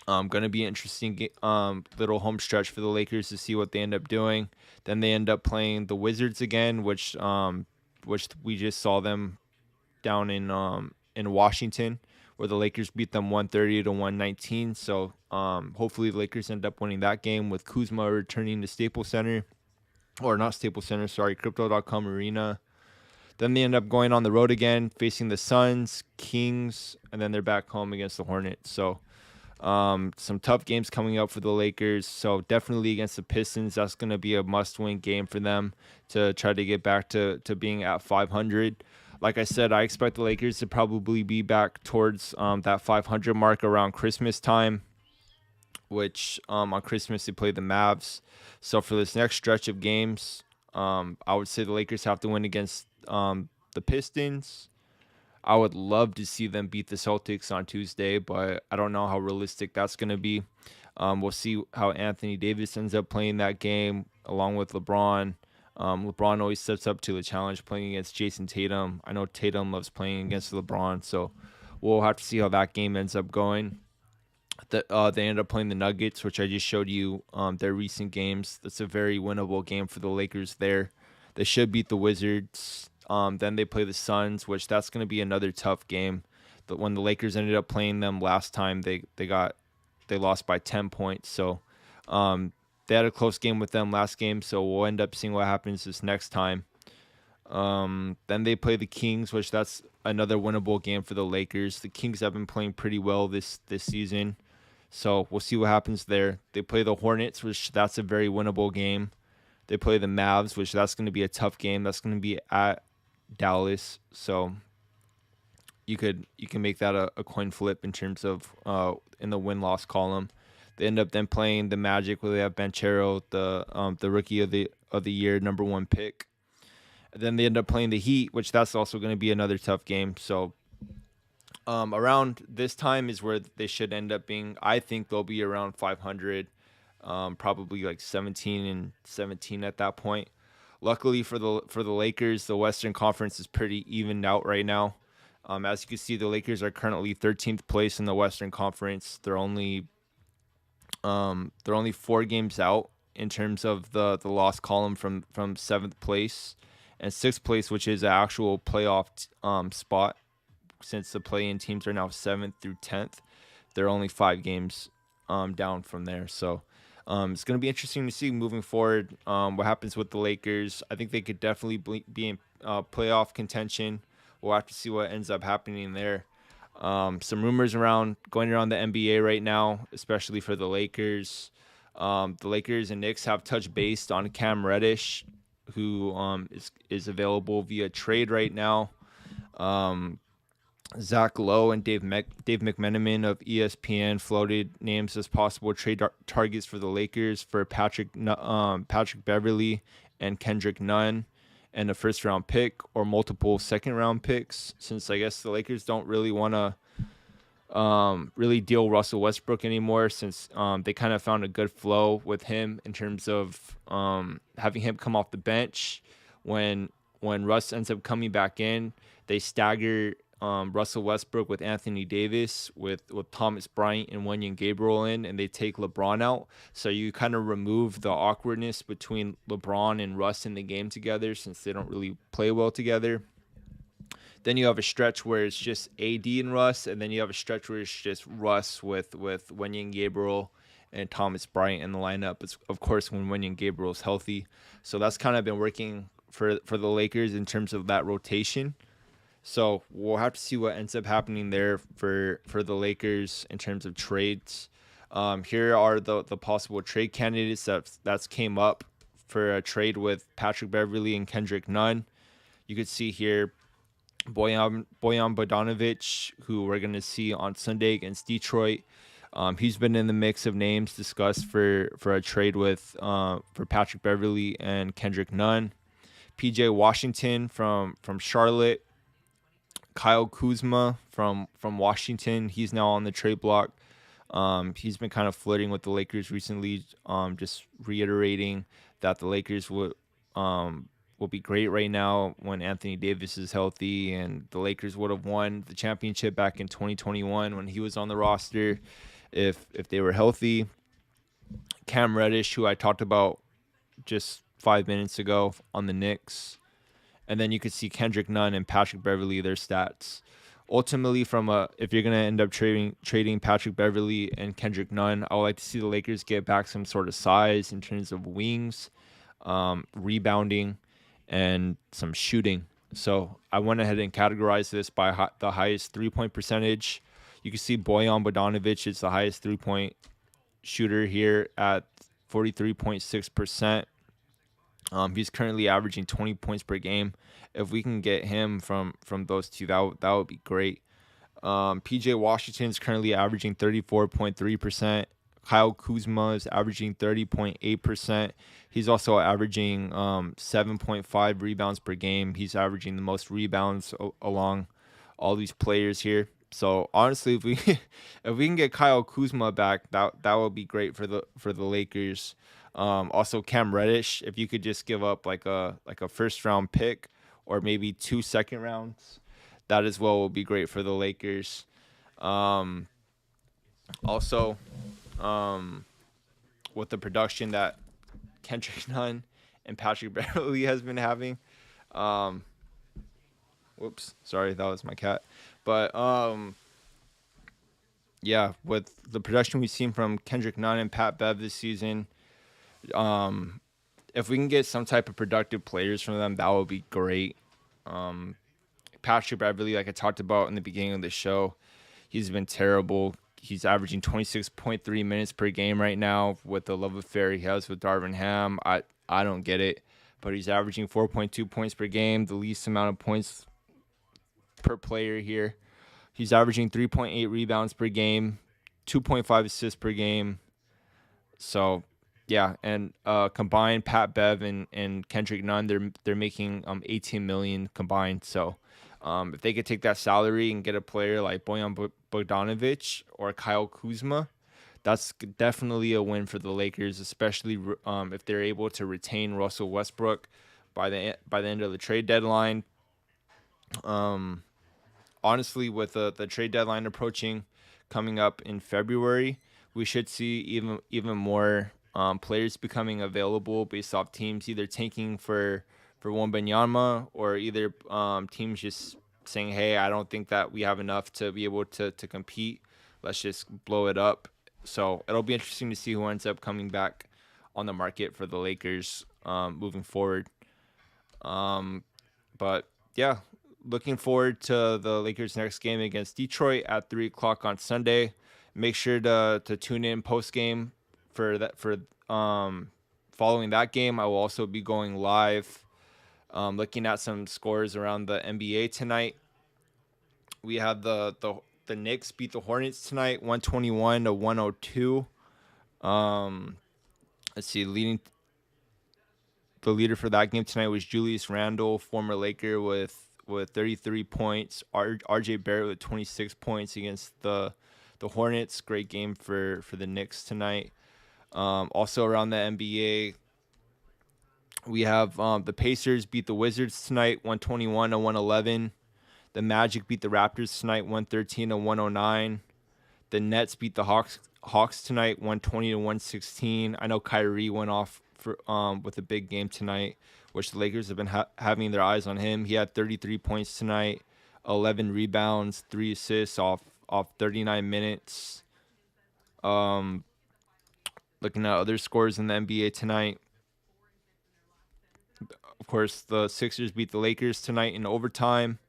going to be an interesting little home stretch for the Lakers to see what they end up doing. Then they end up playing the Wizards again, which we just saw them down in Washington, where the Lakers beat them 130 to 119. So hopefully the Lakers end up winning that game with Kuzma returning to Staples Center. Or not Staples Center, sorry, Crypto.com Arena. Then they end up going on the road again, facing the Suns, Kings, and then they're back home against the Hornets. So some tough games coming up for the Lakers. So definitely against the Pistons, that's going to be a must-win game for them to try to get back to being at 500. Like I said, I expect the Lakers to probably be back towards that 500 mark around Christmas time, which on Christmas they play the Mavs. So for this next stretch of games, I would say the Lakers have to win against the Pistons. I would love to see them beat the Celtics on Tuesday, but I don't know how realistic that's going to be. We'll see how Anthony Davis ends up playing that game along with LeBron. LeBron always steps up to the challenge playing against Jason Tatum. I know Tatum loves playing against LeBron, so we'll have to see how that game ends up going. They ended up playing the Nuggets, which I just showed you their recent games. That's a very winnable game for the Lakers there. They should beat the Wizards. Then they play the Suns, which that's going to be another tough game. But when the Lakers ended up playing them last time, they lost by 10 points. So they had a close game with them last game, so we'll end up seeing what happens this next time. Then they play the Kings, which that's another winnable game for the Lakers. The Kings have been playing pretty well this season, so we'll see what happens there. They play the Hornets, which that's a very winnable game. They play the Mavs, which that's going to be a tough game. That's going to be at Dallas, so you can make that a coin flip in terms of in the win-loss column. They end up then playing the Magic, where they have Banchero, the rookie of the year, number 1 pick. And then they end up playing the Heat, which that's also going to be another tough game. So Around this time is where they should end up being. I think they'll be around 500, probably like 17-17 at that point. Luckily for the Lakers, the Western Conference is pretty evened out right now. As you can see, the Lakers are currently 13th place in the Western Conference. They're only 4 games out in terms of the loss column from 7th place and 6th place, which is an actual playoff spot. Since the play-in teams are now 7th through 10th, they're only 5 games down from there. So it's going to be interesting to see moving forward what happens with the Lakers. I think they could definitely be in playoff contention. We'll have to see what ends up happening there. Some rumors going around the NBA right now, especially for the Lakers. The Lakers and Knicks have touched base on Cam Reddish, who is available via trade right now. Zach Lowe and Dave McMenamin of ESPN floated names as possible trade targets for the Lakers for Patrick Beverley and Kendrick Nunn, and a first-round pick or multiple second-round picks, since I guess the Lakers don't really want to really deal Russell Westbrook anymore, since they kind of found a good flow with him in terms of having him come off the bench. When Russ ends up coming back in, they stagger Russell Westbrook with Anthony Davis, with Thomas Bryant and Wenyen Gabriel in, and they take LeBron out. So you kind of remove the awkwardness between LeBron and Russ in the game together, since they don't really play well together. Then you have a stretch where it's just AD and Russ, and then you have a stretch where it's just Russ with Wenyen Gabriel and Thomas Bryant in the lineup. It's, of course, when Wenyen Gabriel is healthy. So that's kind of been working for the Lakers in terms of that rotation. So we'll have to see what ends up happening there for the Lakers in terms of trades. Here are the possible trade candidates that's came up for a trade with Patrick Beverley and Kendrick Nunn. You could see here Bojan Bogdanovic, who we're going to see on Sunday against Detroit. He's been in the mix of names discussed for a trade with for Patrick Beverley and Kendrick Nunn. PJ Washington from Charlotte. Kyle Kuzma from Washington. He's now on the trade block. He's been kind of flirting with the Lakers recently, just reiterating that the Lakers will be great right now when Anthony Davis is healthy, and the Lakers would have won the championship back in 2021 when he was on the roster if they were healthy. Cam Reddish, who I talked about just 5 minutes ago on the Knicks. And then you could see Kendrick Nunn and Patrick Beverley, their stats. Ultimately, if you're going to end up trading Patrick Beverley and Kendrick Nunn, I would like to see the Lakers get back some sort of size in terms of wings, rebounding, and some shooting. So I went ahead and categorized this by the highest three-point percentage. You can see Bojan Bogdanovic is the highest three-point shooter here at 43.6%. He's currently averaging 20 points per game. If we can get him from those two, that would be great. PJ Washington is currently averaging 34.3%. Kyle Kuzma is averaging 30.8%. He's also averaging 7.5 rebounds per game. He's averaging the most rebounds along all these players here. So honestly, if we can get Kyle Kuzma back, that would be great for the Lakers. Also Cam Reddish, if you could just give up like a first round pick or maybe 2 second rounds, that as well will be great for the Lakers. Also, with the production that Kendrick Nunn and Patrick Beverley has been having, whoops, sorry, that was my cat. But yeah, with the production we've seen from Kendrick Nunn and Pat Bev this season, if we can get some type of productive players from them, that would be great. Patrick Beverley, like I talked about in the beginning of the show, he's been terrible. He's averaging 26.3 minutes per game right now with the love affair he has with Darvin Ham. I don't get it, but he's averaging 4.2 points per game, the least amount of points per player here. He's averaging 3.8 rebounds per game, 2.5 assists per game. So yeah, and combined, Pat Bev and Kendrick Nunn, they're making $18 million combined. So If they could take that salary and get a player like Bojan Bogdanovic or Kyle Kuzma, that's definitely a win for the Lakers, especially if they're able to retain Russell Westbrook by the end of the trade deadline. Honestly, with the trade deadline approaching, coming up in February, we should see even more players becoming available based off teams either tanking for Wembanyama or either teams just saying, hey, I don't think that we have enough to be able to compete. Let's just blow it up. So it'll be interesting to see who ends up coming back on the market for the Lakers moving forward. But yeah, looking forward to the Lakers' next game against Detroit at 3 o'clock on Sunday. Make sure to tune in post game for that. Following that game, I will also be going live, looking at some scores around the NBA tonight. We have the Knicks beat the Hornets tonight, 121-102. Let's see, the leader for that game tonight was Julius Randle, former Laker, with 33 points. RJ Barrett with 26 points against the Hornets. Great game for the Knicks tonight. Also around the NBA, we have the Pacers beat the Wizards tonight, 121-111. The Magic beat the Raptors tonight, 113-109. The Nets beat the Hawks tonight, 120-116. I know Kyrie went off for with a big game tonight, which the Lakers have been having their eyes on him. He had 33 points tonight, 11 rebounds, 3 assists off 39 minutes. Looking at other scores in the NBA tonight, of course, the Sixers beat the Lakers tonight in overtime.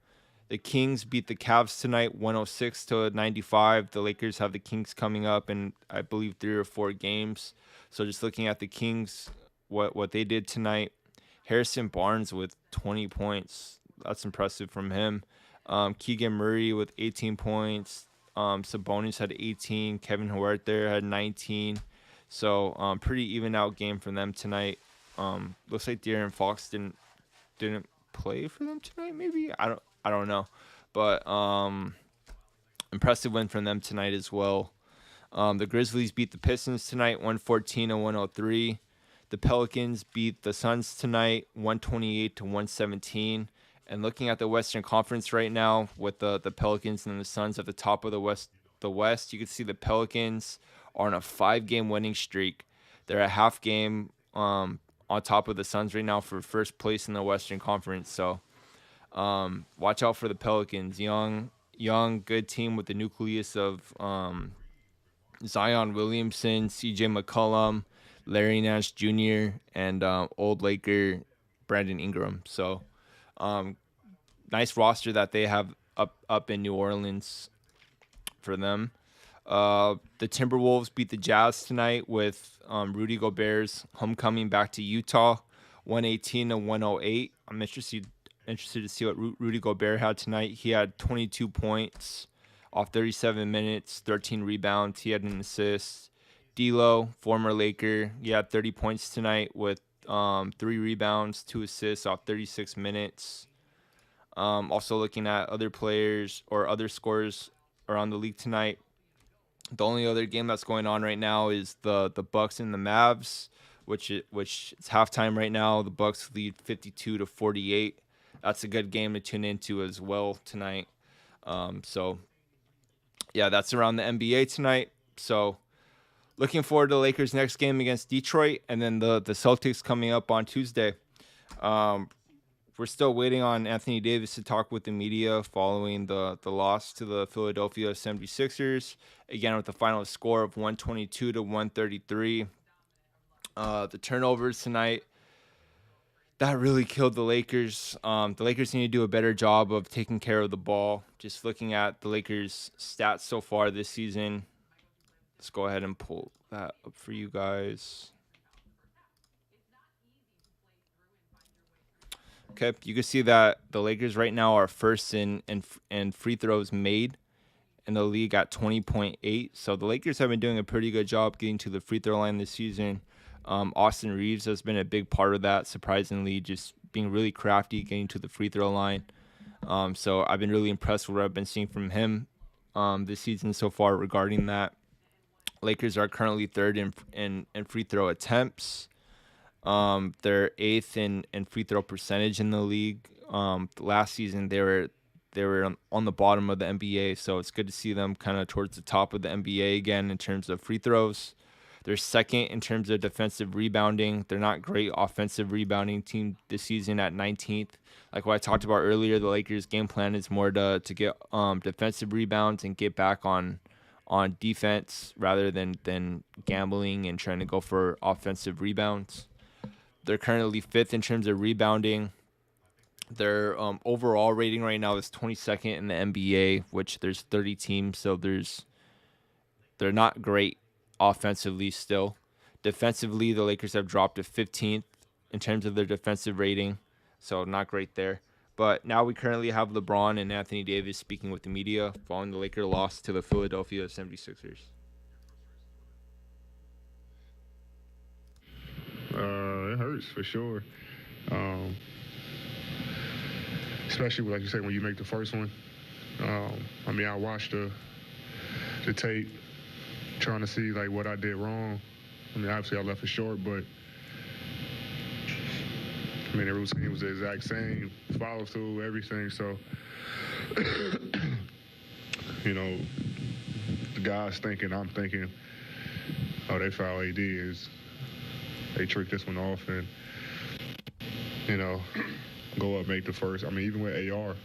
The Kings beat the Cavs tonight, 106-95. The Lakers have the Kings coming up in, I believe, 3 or 4 games. So just looking at the Kings, what they did tonight, Harrison Barnes with 20 points. That's impressive from him. Keegan Murray with 18 points. Sabonis had 18. Kevin Huerter had 19. So pretty even out game from them tonight. Looks like De'Aaron Fox didn't play for them tonight. Maybe I don't know, but impressive win from them tonight as well. The Grizzlies beat the Pistons tonight, 114-103. The Pelicans beat the Suns tonight, 128-117. And looking at the Western Conference right now, with the Pelicans and the Suns at the top of the West, you can see the Pelicans are on a 5-game winning streak. They're a half game on top of the Suns right now for first place in the Western Conference. So watch out for the Pelicans. Young, good team with the nucleus of Zion Williamson, C.J. McCollum, Larry Nance Jr., and old Laker Brandon Ingram. So nice roster that they have up in New Orleans for them. The Timberwolves beat the Jazz tonight with Rudy Gobert's homecoming back to Utah, 118-108. I'm interested to see what Rudy Gobert had tonight. He had 22 points off 37 minutes, 13 rebounds. He had an assist. D'Lo, former Laker, he had 30 points tonight with 3 rebounds, 2 assists off 36 minutes. Also looking at other players or other scores around the league tonight. The only other game that's going on right now is the Bucks and the Mavs, which it's halftime right now. The Bucks lead 52-48. That's a good game to tune into as well tonight. So yeah, that's around the NBA tonight. So looking forward to the Lakers' next game against Detroit, and then the Celtics coming up on Tuesday. We're still waiting on Anthony Davis to talk with the media following the loss to the Philadelphia 76ers, again with the final score of 122-133. The turnovers tonight, that really killed the Lakers. The Lakers need to do a better job of taking care of the ball. Just looking at the Lakers' stats so far this season, let's go ahead and pull that up for you guys. Okay, you can see that the Lakers right now are first in free throws made in the league at 20.8. So the Lakers have been doing a pretty good job getting to the free throw line this season. Austin Reeves has been a big part of that, surprisingly, just being really crafty, getting to the free throw line. So I've been really impressed with what I've been seeing from him this season so far regarding that. Lakers are currently third in free throw attempts. They're eighth in free throw percentage in the league. Last season they were on the bottom of the NBA, so it's good to see them kind of towards the top of the NBA again in terms of free throws. They're second in terms of defensive rebounding. They're not great offensive rebounding team this season at 19th. Like what I talked about earlier, the Lakers' game plan is more to get defensive rebounds and get back on defense rather than gambling and trying to go for offensive rebounds. They're currently fifth in terms of rebounding. Their overall rating right now is 22nd in the NBA, which there's 30 teams, so they're not great offensively still. Defensively, the Lakers have dropped to 15th in terms of their defensive rating, so not great there. But now we currently have LeBron and Anthony Davis speaking with the media following the Lakers loss to the Philadelphia 76ers. It hurts for sure. Especially, like you said, when you make the first one. I watched the tape trying to see like what I did wrong. Obviously I left it short, but the routine was the exact same, follow through, everything. So, the guys thinking, I'm thinking, oh, they foul AD is, they trick this one off and, go up, make the first. Even with AR,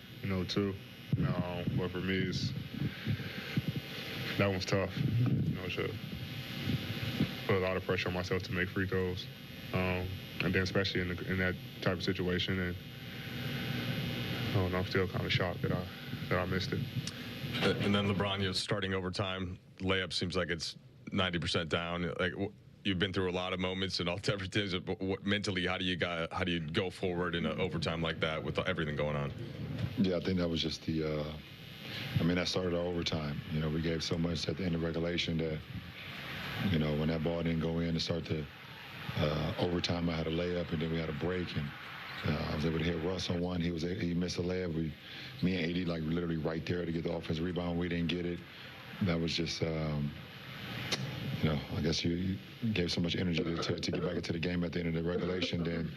too. But for me, that one's tough. To put a lot of pressure on myself to make free throws, and then especially in that type of situation. And I don't know, I'm still kind of shocked that I missed it. And then LeBron, starting overtime, layup seems like it's 90% down. Like you've been through a lot of moments and all different things. But mentally, how do you go forward in an overtime like that with everything going on? Yeah, I think that was just that started our overtime. We gave so much at the end of regulation that, when that ball didn't go in to start the overtime, I had a layup and then we had a break and I was able to hit Russ on one. He missed a layup. Me and AD literally right there to get the offensive rebound. We didn't get it. That was just, I guess you gave so much energy to get back into the game at the end of the regulation. Then,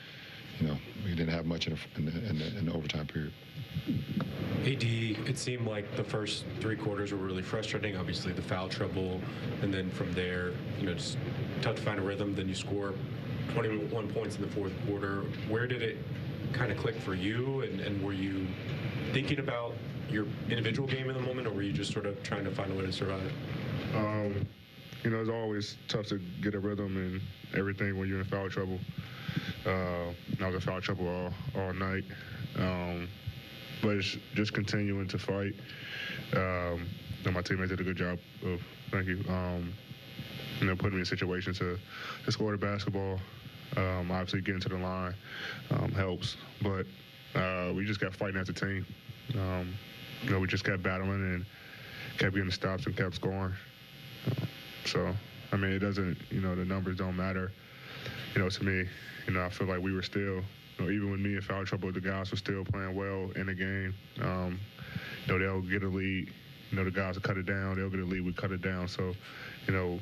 we didn't have much in the overtime period. AD, it seemed like the first three quarters were really frustrating. Obviously, the foul trouble, and then from there, just tough to find a rhythm. Then you score 21 points in the fourth quarter. Where did it kind of click for you? And were you thinking about your individual game in the moment, or were you just sort of trying to find a way to survive? It's always tough to get a rhythm and everything when you're in foul trouble. I was in foul trouble all night. But it's just continuing to fight. My teammates did a good job of, thank you, putting me in situations to score the basketball. Obviously getting to the line helps, but we just kept fighting as a team. We just kept battling and kept getting the stops and kept scoring. It doesn't, the numbers don't matter. To me, I feel like we were still, even with me in foul trouble, the guys were still playing well in the game. They'll get a lead. The guys will cut it down. They'll get a lead. We cut it down. So, I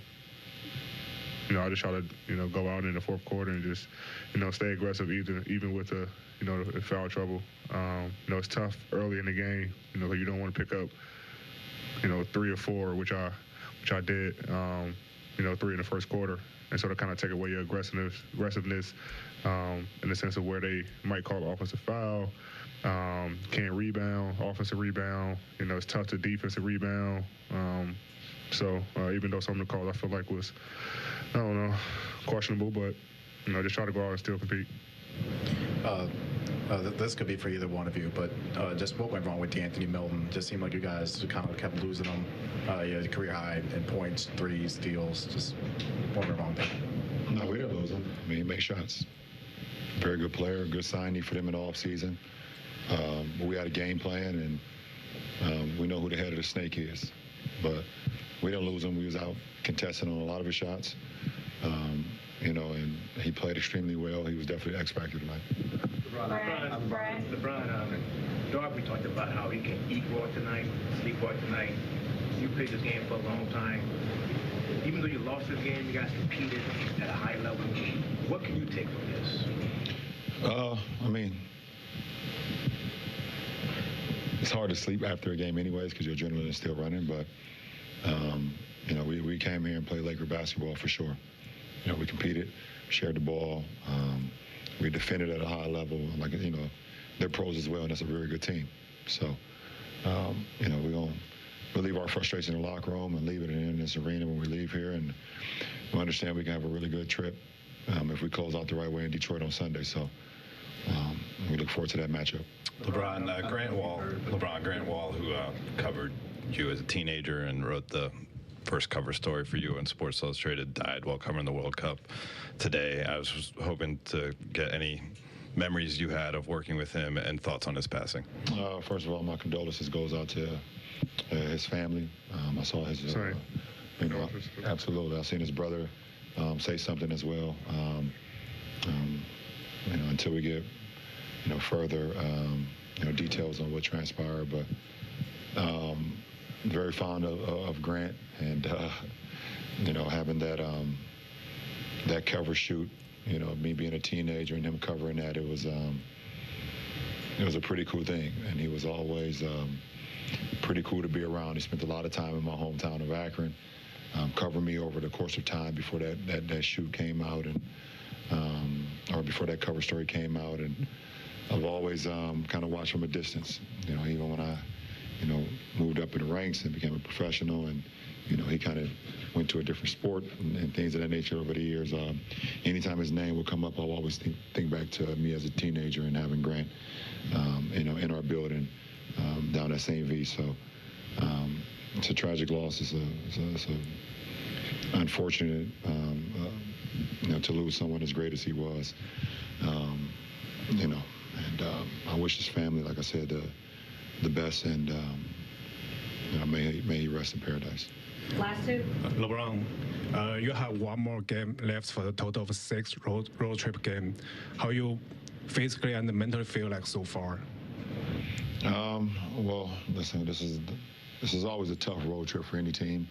just try to, go out in the fourth quarter and just, stay aggressive even with the, the foul trouble. It's tough early in the game. You don't want to pick up, 3 or 4, which I did, 3 in the first quarter. And sort of kind of take away your aggressiveness in the sense of where they might call an offensive foul, can't rebound, offensive rebound. It's tough to defensive rebound. Even though some of the calls I feel like was, questionable, but, just try to go out and still compete. This could be for either one of you, but just what went wrong with D'Anthony Melton? Just seemed like you guys kind of kept losing him. The career high in points, threes, steals. Just what went wrong there? No, we didn't lose him. He makes shots. Very good player, good signing for them in the offseason. We had a game plan, and we know who the head of the snake is. But we didn't lose him. We was out contesting on a lot of his shots. And he played extremely well. He was definitely X factor tonight. LeBron, Darby talked about well tonight, sleep well tonight. You played this game for a long time. Even though you lost this game, you guys competed at a high level. What can you take from this? I mean, it's hard to sleep after a game anyways because your adrenaline is still running, but you know, we came here and played Laker basketball for sure. You know, we competed, shared the ball, we defended at a high level. Like, you know, they're pros as well, and that's a very good team. So, you know, we'll leave our frustration in the locker room and leave it in this arena when we leave here, and we understand we can have a really good trip if we close out the right way in Detroit on Sunday. So we look forward to that matchup. LeBron Grant Wall, who covered you as a teenager and wrote the first cover story for you in Sports Illustrated, died while covering the World Cup today. I was just hoping to get any memories you had of working with him and thoughts on his passing. First of all, my condolences goes out to his family. I saw his, you know, absolutely. I've seen his brother say something as well. You know, until we get, you know, further, you know, details on what transpired, but very fond of Grant, and you know, having that that cover shoot, you know, me being a teenager and him covering that, it was a pretty cool thing, and he was always pretty cool to be around. He spent a lot of time in my hometown of Akron, covering me over the course of time before that shoot came out, and or before that cover story came out, and I've always kind of watched from a distance, you know, even when I, you know, moved up in the ranks and became a professional, and, you know, he kind of went to a different sport and things of that nature over the years. Anytime his name would come up, I'll always think back to me as a teenager and having Grant, you know, in our building down at St. V. So it's a tragic loss. It's a unfortunate, you know, to lose someone as great as he was, you know, and I wish his family, like I said, the best, and you know, may he rest in paradise. Last two. LeBron, you have one more game left for the total of 6 road trip game. How you physically and mentally feel like so far? Well, listen, this is always a tough road trip for any team.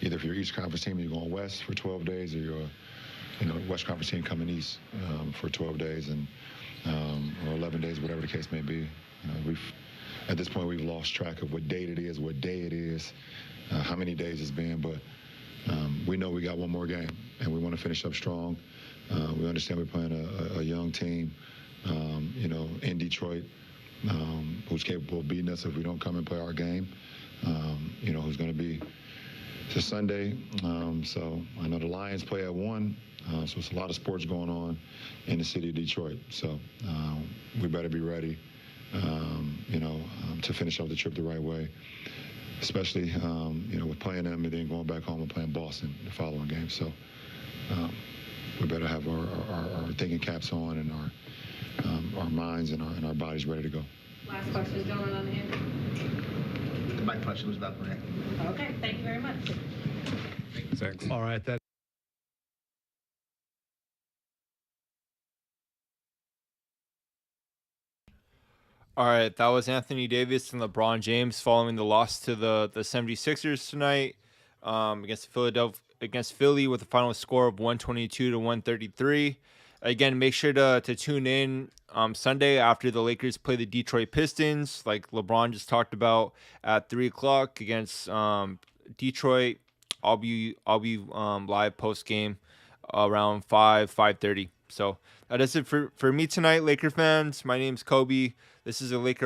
Either if you're East Conference team, you're going west for 12 days, or you're, you know, West Conference team coming east for 12 days and or 11 days, whatever the case may be. You know, at this point, we've lost track of what date it is, what day it is, how many days it's been, but we know we got one more game, and we want to finish up strong. We understand we're playing a young team, you know, in Detroit, who's capable of beating us if we don't come and play our game, you know, who's going to be to Sunday. So I know the Lions play at 1, so it's a lot of sports going on in the city of Detroit. So we better be ready, you know, to finish off the trip the right way, especially, you know, with playing them and then going back home and playing Boston the following game. So we better have our thinking caps on and our minds and our bodies ready to go. Last question, gentlemen, on the hand. My question was about Grant. Okay, thank you very much. Thanks. All right, that. All right, that was Anthony Davis and LeBron James following the loss to the 76ers tonight against Philly with a final score of 122-133. Again, make sure to tune in Sunday after the Lakers play the Detroit Pistons, like LeBron just talked about, at 3:00 against Detroit. I'll be live post game around 5:30. So that is it for me tonight, Laker fans. My name's Kobe. This is a Laker